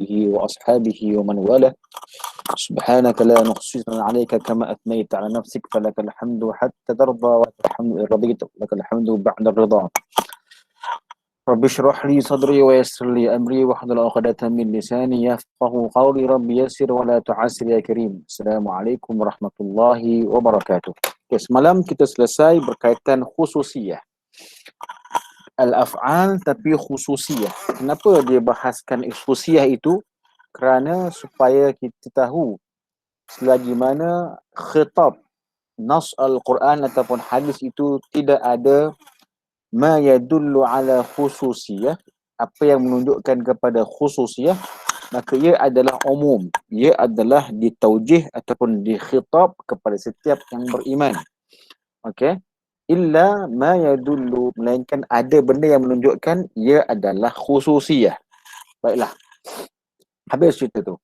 وأصحابه ومن والاه. سبحانك لا نحصي ثناء عليك كما أثنيت على نفسك، فلك الحمد حتى ترضى، ولك الحمد إن رضيت، ولك الحمد بعد الرضا. رب اشرح لي صدري ويسر لي أمري واحلل عقدة من لساني يفقه قولي. رب يسر ولا تعسر يا كريم. Assalamualaikum warahmatullahi wabarakatuh. Okay, semalam kita selesai berkaitan khususiyah. Al-af'al tapi khususiyah. Kenapa dia bahaskan khususiyah itu? Kerana supaya kita tahu selagi mana khitab nas Al-Quran ataupun hadis itu tidak ada ma yadullu ala khususiyah, apa yang menunjukkan kepada khususiyah, maka ia adalah umum, ia adalah ditaujih ataupun dikhitab kepada setiap yang beriman. Okey, illa ma yadullu, melainkan ada benda yang menunjukkan ia adalah khususiyah. Baiklah, habis cerita tu.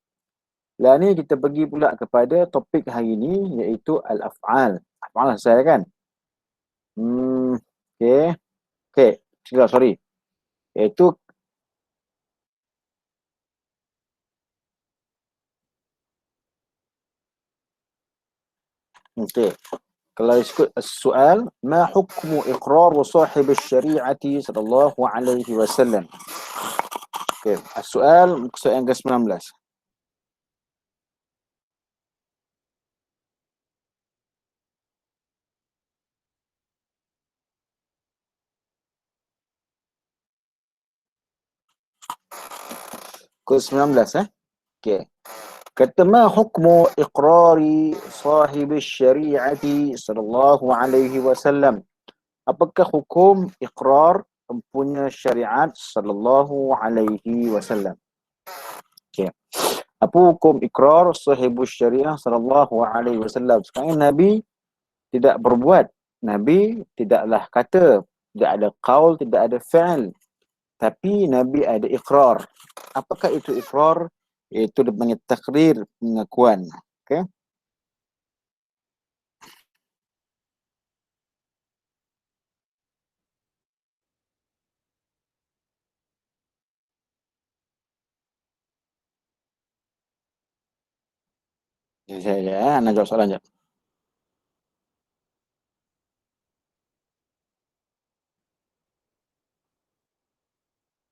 Lah ni kita pergi pula kepada topik hari ini, iaitu al-af'al. Af'al saya kan? Okey. Okey, sorry. Iaitu okey. Kalau ikut soal, ma hukmu iqrar sahib syariati sallallahu alaihi wasallam. Okey, soal yang ke-19. Ke-19 Okey. Kata ma hukmu iqrari sahib syariati sallallahu alaihi wasallam. Apakah hukum iqrar mempunyai syariat sallallahu alaihi wasallam? Okey. Apa hukum iqrar sahib syariah sallallahu alaihi wasallam? Sekarang Nabi tidak berbuat, Nabi tidaklah kata, tidak ada qaul, tidak ada fi'l, tapi Nabi ada iqrar. Apakah itu iqrar? Iaitu dipanggil takrir, pengakuan. Okey. Ya, nak jawab soalan je.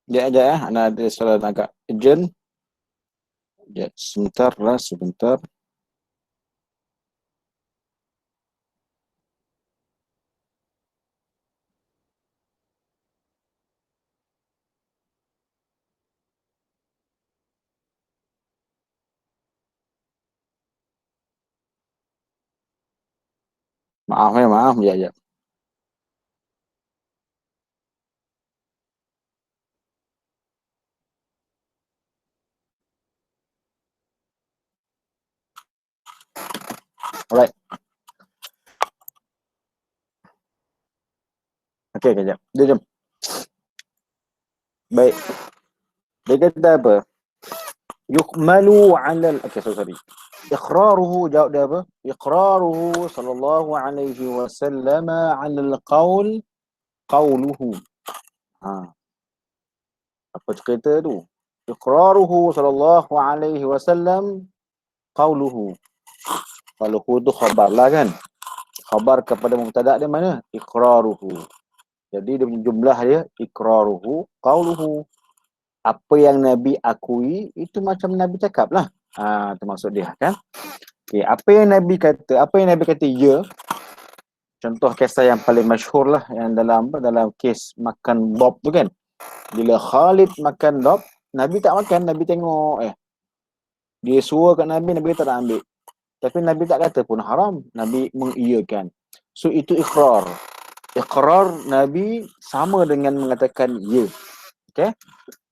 Dia aja ana ada soalan agak urgent. Ya, sebentar. Maaf. Ya. Alright. Okey, kejap. Dia jom. Baik. Dia kata apa? Yukmalu 'alal sorry. Iqraruhu, jawab dia apa? Iqraruhu sallallahu alaihi wasallam 'alal qawluhu. Apa cerita tu? Iqraruhu sallallahu alaihi wasallam qawluhu. Qawluhu tu khabar lah kan? Khabar kepada mubtada dia mana? Iqraruhu. Jadi dia jumlah dia iqraruhu qawluhu. Apa yang Nabi akui itu macam Nabi cakap lah. Termasuk dia kan. Okay, apa yang Nabi kata ya. Contoh kisah yang paling masyhur lah yang dalam kes makan bob tu kan. Bila Khalid makan bob, Nabi tak makan, Nabi tengok dia suruh kat Nabi tak nak ambil. Tapi Nabi tak kata pun haram, Nabi mengiyakan. So itu iqrar. Iqrar Nabi sama dengan mengatakan ya. Okey?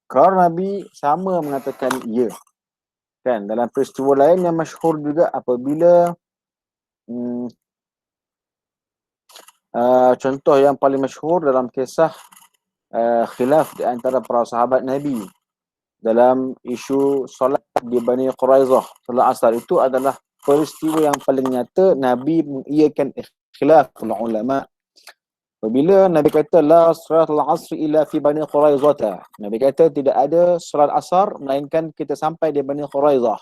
Iqrar Nabi sama mengatakan ya. Kan, dalam peristiwa lain yang masyhur juga apabila contoh yang paling masyhur dalam kisah khilaf di antara para sahabat Nabi dalam isu solat di Bani Quraizah, solat asar, itu adalah peristiwa yang paling nyata Nabi mengiyakan khilaf ulama Apabila Nabi kata la salatul asri illa fi Bani Quraizah. Nabi kata tidak ada solat asar melainkan kita sampai di Bani Quraizah.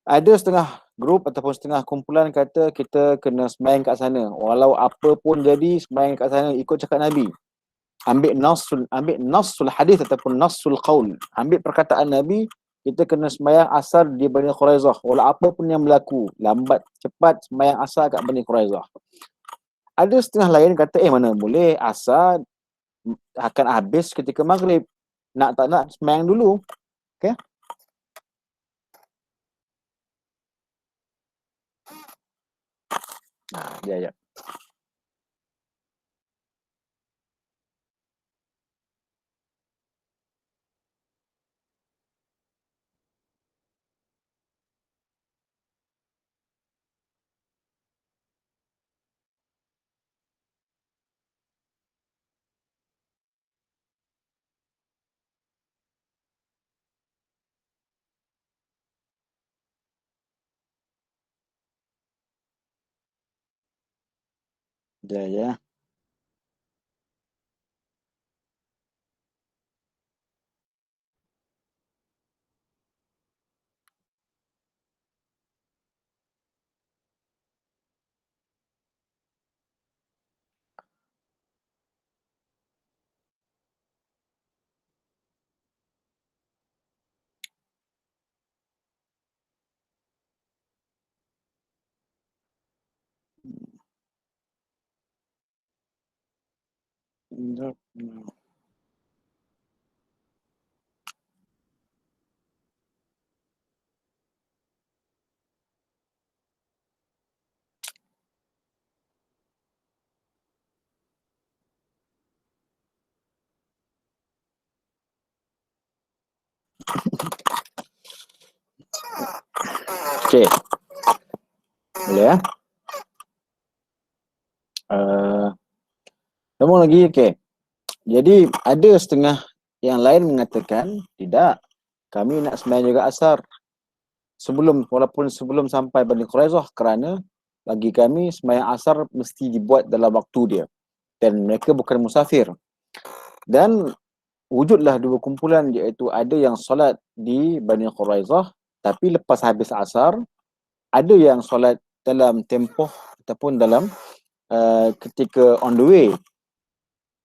Ada setengah grup ataupun setengah kumpulan kata kita kena sembahyang kat sana. Walau apa pun jadi sembahyang kat sana ikut cakap Nabi. Ambil nasul hadis ataupun nasul qaul. Ambil perkataan Nabi, kita kena sembahyang asar di Bani Quraizah. Walau apa pun yang berlaku, lambat cepat sembahyang asar kat Bani Quraizah. Ada setengah lain kata mana boleh asar akan habis ketika maghrib. Nak tak nak sembahyang dulu. Okey. Ya. Ya. Okey. Boleh ya? Sambung lagi, okey. Jadi ada setengah yang lain mengatakan tidak. Kami nak sembahyang juga asar walaupun sebelum sampai Bani Quraizah, kerana bagi kami sembahyang asar mesti dibuat dalam waktu dia dan mereka bukan musafir. Dan wujudlah dua kumpulan, iaitu ada yang solat di Bani Quraizah tapi lepas habis asar, ada yang solat dalam tempoh ataupun dalam ketika on the way.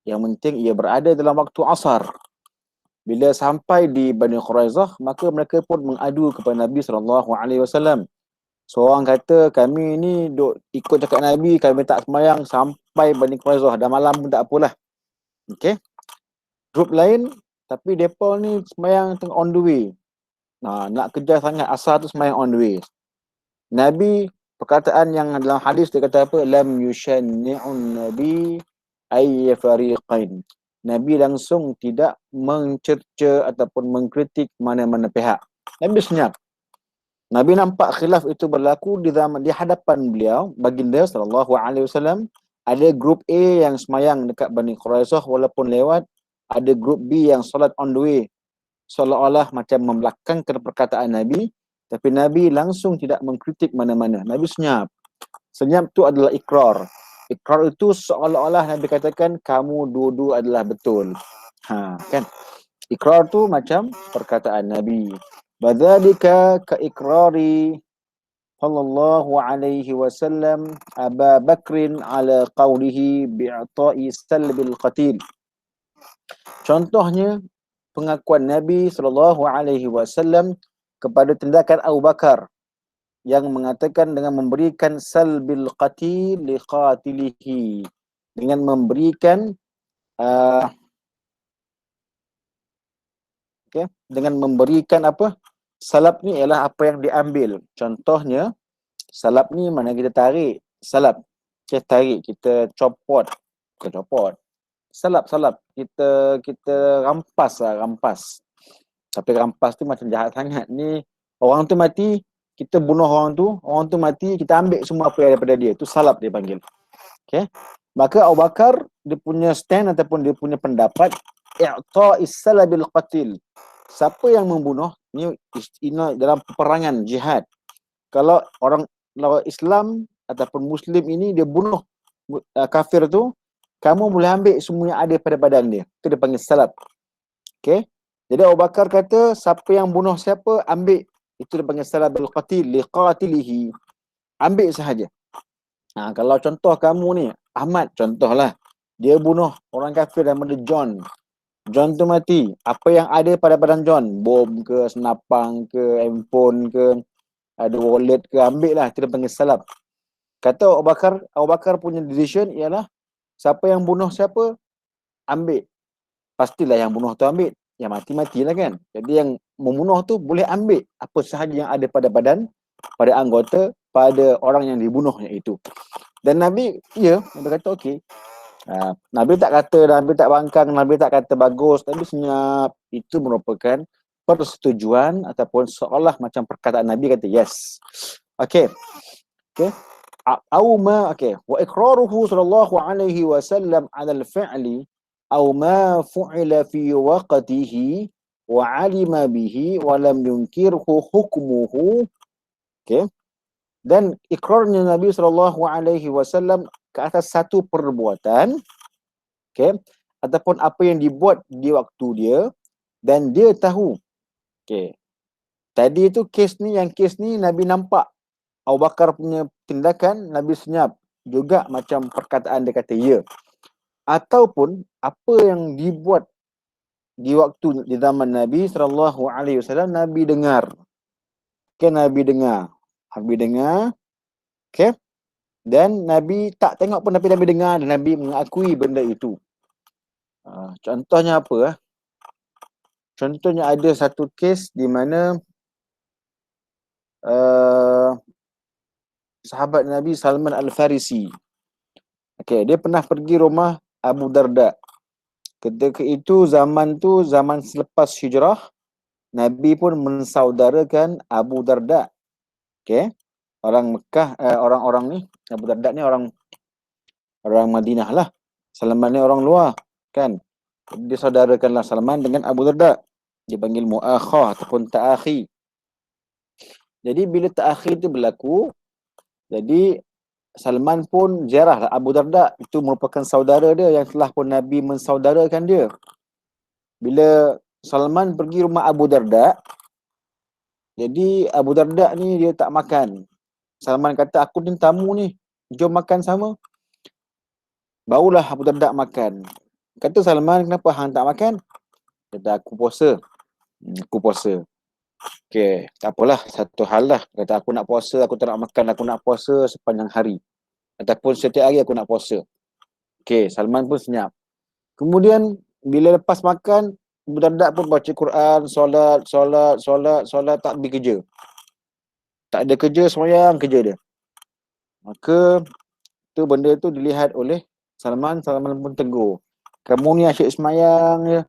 Yang penting ia berada dalam waktu asar. Bila sampai di Bani Quraizah, maka mereka pun mengadu kepada Nabi SAW. Seorang kata, kami ni duk ikut cakap Nabi, kami tak sembahyang sampai Bani Quraizah. Dah malam pun tak apalah. Okey. Grup lain, tapi mereka ni sembahyang tengah on the way. Nak kejar sangat asar tu sembahyang on the way. Nabi, perkataan yang dalam hadis dia kata apa? Lam yushanni'un Nabi ayya fariqain. Nabi langsung tidak mencerca ataupun mengkritik mana-mana pihak. Nabi senyap. Nabi nampak khilaf itu berlaku di hadapan beliau, baginda SAW. Ada grup A yang semayang dekat Bani Quraizah walaupun lewat. Ada grup B yang solat on the way. Seolah-olah macam membelakangkan perkataan Nabi. Tapi Nabi langsung tidak mengkritik mana-mana. Nabi senyap. Senyap tu adalah ikrar. Ikrar itu seolah-olah Nabi katakan kamu dua-dua adalah betul. Kan? Ikrar tu macam perkataan Nabi. Wadzalika ka ikrari sallallahu alaihi wasallam Abu Bakrin ala qawlihi bi'ata'i salbil qatil. Contohnya pengakuan Nabi sallallahu alaihi wasallam kepada tindakan Abu Bakar yang mengatakan dengan memberikan salbil qatil li qatilihi, dengan memberikan dengan memberikan apa? Salab ni ialah apa yang diambil. Contohnya salab ni mana kita tarik, salab. Kita tarik, kita copot. Bukan copot. Salab. Kita rampas. Tapi rampas tu macam jahat sangat. Ni orang tu mati, kita bunuh orang tu mati, kita ambil semua apa yang daripada dia. Itu salab dia panggil. Okey. Maka Abu Bakar dia punya stand ataupun dia punya pendapat i'ta'is salabil qatil. Siapa yang membunuh ni dalam peperangan jihad. Kalau orang Islam ataupun Muslim ini dia bunuh kafir tu, kamu boleh ambil semua yang ada pada badan dia. Itu dia panggil salab. Okay. Jadi Abu Bakar kata, siapa yang bunuh siapa, ambil. Itu dia panggil salabul qatil li qatilihi. Ambil sahaja. Kalau contoh kamu ni, Ahmad contohlah. Dia bunuh orang kafir nama dia John. John tu mati. Apa yang ada pada badan John? Bom ke, senapang ke, handphone ke, ada wallet ke, ambil lah. Itu dia panggil salab. Kata Abu Bakar punya decision ialah, siapa yang bunuh siapa, ambil. Pastilah yang bunuh tu ambil. Yang mati-matilah kan. Jadi yang membunuh tu boleh ambil apa sahaja yang ada pada badan, pada anggota, pada orang yang dibunuhnya itu. Dan Nabi, Nabi kata okey. Nabi tak kata, Nabi tak bangkang, Nabi tak kata bagus, Nabi senyap. Itu merupakan persetujuan ataupun seolah macam perkataan Nabi kata yes. Okey. Okey. Wa iqraruhu sallallahu alaihi wasallam 'ala al-fi'li aw ma fu'ila fi waqtihi wa 'alima bihi wa lam yunkirhu hukmuhu. Okey. Dan ikrarnya Nabi sallallahu alaihi wasallam ke atas satu perbuatan, okey, ataupun apa yang dibuat di waktu dia dan dia tahu. Okey. Tadi tu kes ni Nabi nampak Abu Bakar punya tindakan, Nabi senyap. Juga macam perkataan dia kata ya. Ataupun apa yang dibuat di waktu di zaman Nabi sallallahu alaihi wasallam, Nabi dengar. Okey, Nabi dengar. Okey. Dan Nabi tak tengok pun, tapi Nabi dengar dan Nabi mengakui benda itu. Contohnya apa? Contohnya ada satu kes di mana sahabat Nabi Salman Al-Farisi. Okey, dia pernah pergi rumah Abu Darda. Ketika itu zaman selepas hijrah, Nabi pun mensaudarakan Abu Darda. Okey. Orang Mekah, orang-orang ni, Abu Darda ni orang Madinah lah. Salman ni orang luar, kan? Dia saudarakanlah Salman dengan Abu Darda. Dipanggil muakhah ataupun ta'akhi. Jadi bila ta'akhi itu berlaku, jadi Salman pun ziarah lah Abu Darda. Itu merupakan saudara dia yang telah pun Nabi mensaudarakan dia. Bila Salman pergi rumah Abu Darda, jadi Abu Darda ni dia tak makan. Salman kata, aku ni tamu ni, jom makan sama. Barulah Abu Darda makan. Kata Salman, kenapa hang tak makan? Kata, aku puasa. Aku puasa. Okey, tak apalah, satu hal lah. Kata, aku nak puasa, aku tak nak makan, aku nak puasa sepanjang hari. Ataupun setiap hari aku nak puasa. Okey, Salman pun senyap. Kemudian, bila lepas makan, Abu Darda pun baca Quran, solat, tak pergi kerja. Tak ada kerja, semayang kerja dia. Maka, benda tu dilihat oleh Salman pun tegur. Kamu ni asyik semayang je,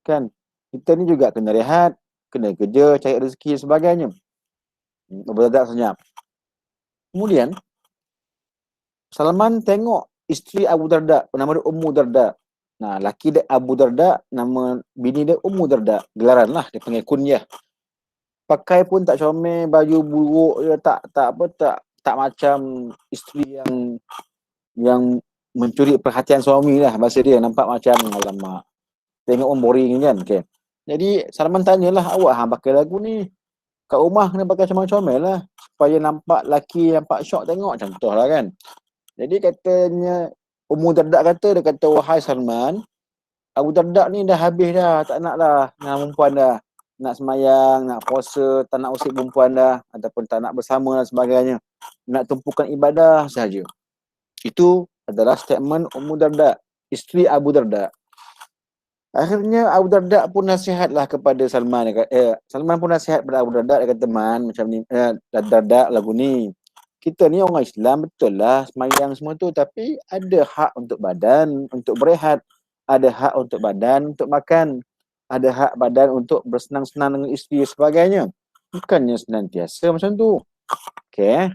kan? Kita ni juga kena rehat, kena kerja, cari rezeki sebagainya. Abu Darda senyap. Kemudian, Salman tengok isteri Abu Darda, nama dia Ummu Darda. Laki dia Abu Darda, nama bini dia Ummu Darda. Gelaran lah, dia panggil kunyah. Pakai pun tak comel, baju buruk je, tak macam isteri yang mencuri perhatian suami lah bahasa dia. Nampak macam alamak, tengok pun boring kan. Okay. Jadi Salman tanyalah, awak pakai lagu ni kat rumah kena pakai comel-comel lah, supaya nampak laki nampak syok tengok, contohlah kan. Jadi katanya Ummu Darda kata, dia kata, wahai Salman, Abu Darda ni dah habis dah, tak nak lah dengan perempuan dah. Nak semayang, nak puasa, tak nak usik perempuan dah, ataupun tak nak bersama dan sebagainya. Nak tumpukan ibadah sahaja. Itu adalah statement Ummu Darda, isteri Abu Darda. Akhirnya Abu Darda pun nasihatlah kepada Salman. Salman pun nasihat kepada Abu Darda. Dia kata, man, macam ni, Darda lagu ni. Kita ni orang Islam, betul lah semayang semua tu. Tapi ada hak untuk badan, untuk berehat. Ada hak untuk badan, untuk makan. Ada hak badan untuk bersenang-senang dengan isteri dan sebagainya. Bukannya senantiasa macam tu. Okay,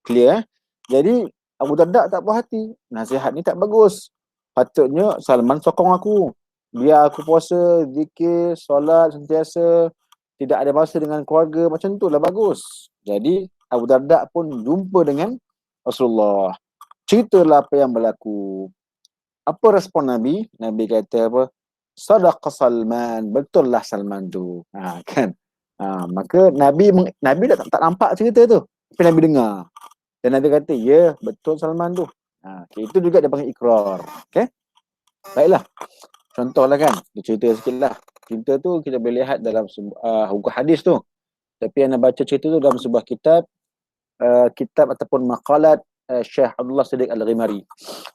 clear. Jadi Abu Darda tak puas hati. Nasihat ni tak bagus. Patutnya Salman sokong aku. Biar aku puasa, zikir, solat sentiasa. Tidak ada masa dengan keluarga. Macam tu lah bagus. Jadi Abu Darda pun jumpa dengan Rasulullah. Ceritalah apa yang berlaku. Apa respon Nabi? Nabi kata apa? Sadaqa Salman, betul lah Salman tu. Kan? Maka Nabi tak nampak cerita tu. Tapi Nabi dengar. Dan Nabi kata, ya, betul Salman tu. Itu juga dia panggil ikrar. Okay? Baiklah. Contohlah kan, dia cerita sikit lah. Cerita tu kita boleh lihat dalam hukum hadis tu. Tapi yang baca cerita tu dalam sebuah kitab ataupun maqalat Syekh Abdullah Siddiq Al-Ghimari.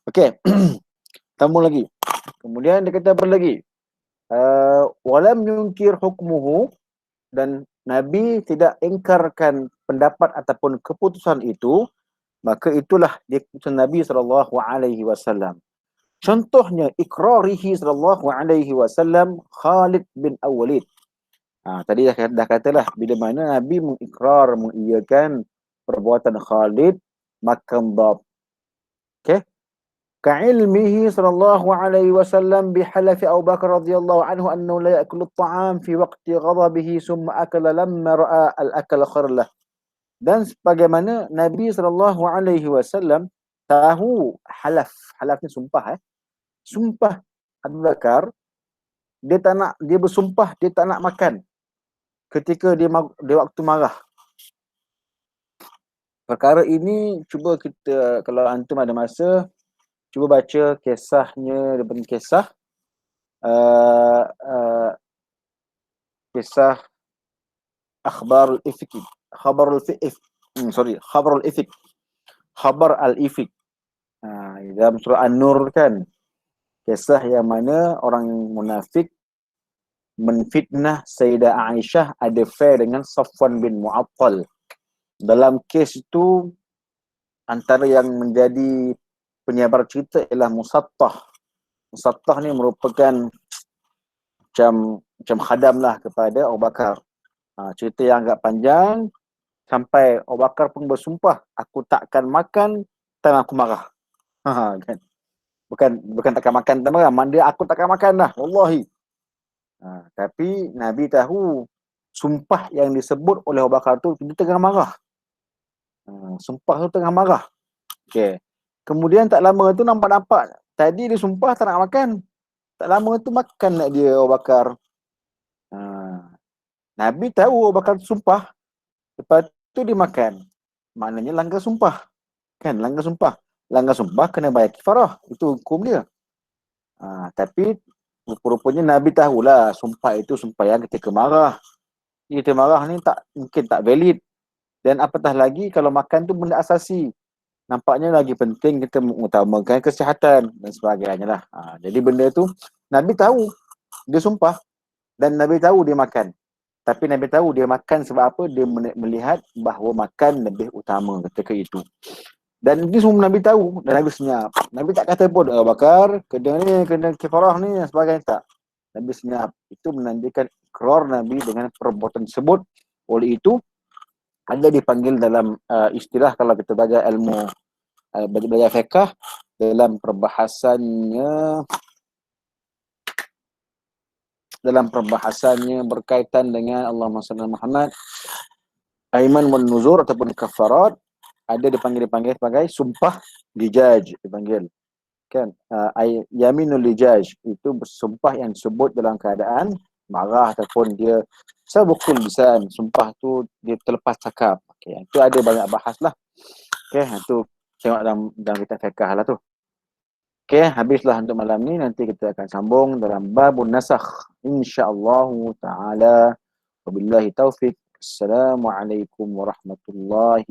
Okey. Tambung lagi. Kemudian dia kata apa lagi? Walam yunkir hukmuhu, dan Nabi tidak ingkarkan pendapat ataupun keputusan itu, maka itulah dia keputusan Nabi SAW. Contohnya ikrarihi SAW Khalid bin Al-Walid. Tadi dah katalah bila mana Nabi mengikrar, mengiyakan perbuatan Khalid, maka bab. Okey. Ka'ilmihi sallallahu alaihi wasallam bihalafi Abu Bakar radhiyallahu anhu annahu la ya'kulu at-ta'am fi waqti ghadabihi summa akala lamma ra'a al-akal kharlah. Dan sebagaimana Nabi sallallahu alaihi wasallam tahu halaf ni sumpah sumpah Abu Bakar, dia bersumpah dia tak nak makan ketika dia waktu marah. Perkara ini cuba kita, kalau antum ada masa, cuba baca kisahnya, daripada kisah kisah Khabar al-Ifk. Dalam surah An-Nur kan, kisah yang mana orang munafik menfitnah Sayyidah Aisyah ada affair dengan Safwan bin Mu'attal. Dalam kes itu, antara yang menjadi penyabar cerita ialah Musattah. Musattah ni merupakan macam khadam lah kepada Abu Bakar. Cerita yang agak panjang, sampai Abu Bakar pun bersumpah, aku takkan makan time aku marah. Kan? Bukan takkan makan time marah, dia aku takkan makan dah, wallahi. Tapi Nabi tahu sumpah yang disebut oleh Abu Bakar tu dia tengah marah. Sumpah tu tengah marah. Okay. Kemudian tak lama tu nampak tadi dia sumpah tak nak makan. Tak lama tu makan nak dia Abu Bakar. Nabi tahu Abu Bakar tu sumpah. Lepas tu dia makan. Maknanya langgar sumpah. Kan, langgar sumpah. Langgar sumpah kena bayar kifarah. Itu hukum dia. Tapi rupa-rupanya Nabi tahulah sumpah itu sumpah yang ketika marah. Kita marah ni mungkin tak valid. Dan apatah lagi kalau makan tu benda asasi. Nampaknya lagi penting kita mengutamakan kesihatan dan sebagainya lah. Jadi benda tu Nabi tahu dia sumpah dan Nabi tahu dia makan. Tapi Nabi tahu dia makan sebab apa? Dia melihat bahawa makan lebih utama ketika itu. Dan ini semua Nabi tahu dan Nabi senyap. Nabi tak kata pun, Bakar, kena kifarah ni dan sebagainya, tak. Nabi senyap. Itu menandakan ikrar Nabi dengan perbuatan tersebut. Oleh itu, ada dipanggil dalam istilah kalau kita belajar ilmu, belajar fiqh, dalam perbahasannya berkaitan dengan Allahumma salli ala Muhammad, aiman wan nuzur ataupun kafarat, ada dipanggil sebagai sumpah lijaj, dipanggil kan, yaminul lijaj, itu bersumpah yang disebut dalam keadaan marah ataupun dia sabukul lisan, sumpah tu dia terlepas cakap. Okey, itu ada banyak bahas lah. Okey, itu tengok dalam kitab fiqh lah tu. Okey, habislah untuk malam ni. Nanti kita akan sambung dalam babun nasakh insya-Allah taala. Wabillahi taufik. Assalamualaikum warahmatullahi